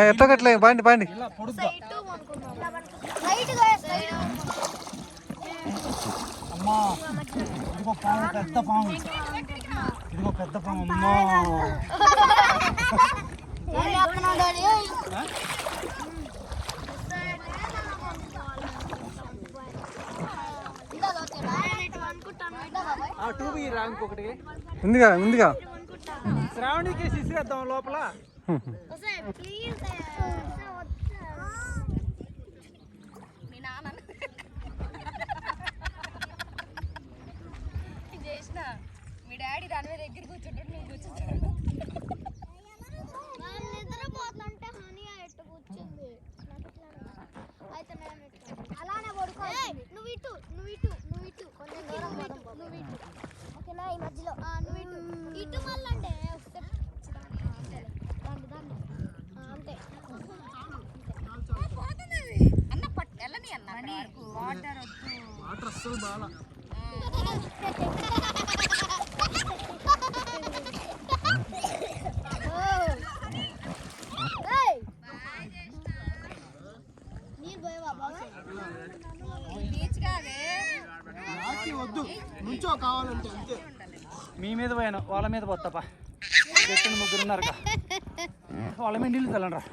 ఎట్టగట్లే బాండి బాండి. అమ్మా ఇదిగో పాము, పెద్ద పాము, ఇదిగో పెద్ద పాము. అమ్మా ఉందిగా ఉందిగా. శ్రావణికి సిసిరేద్దాం లోపల. చేసిన మీ డాడీ దాని మీద దగ్గర కూర్చుంటాడు, నువ్వు కూర్చుంటాడు. నిద్రపోతుంటే హనీగా ఎట్టు కూర్చుంది. అలానే పడుకో. నువ్వు ఇటు నువ్వు ఇటు నువ్వు ఇటు కొంచెం దూరం నువ్వు ఇటు. ఓకేనా? ఈ మధ్యలో నువ్వు ఇటు ఇటు మళ్ళీ అంటే అంతే అన్న వెళ్ళని అన్న వాటర్ వద్దు. వాటర్ అస్సలు బాగా వద్దు, నుంచో కావాలంటే అంతే. మీ మీద పోయాను, వాళ్ళ మీద పోతాపా. పెట్టిన ముగ్గురు ఉన్నారు, వాళ్ళ మీద నీళ్ళు చల్లండి రా.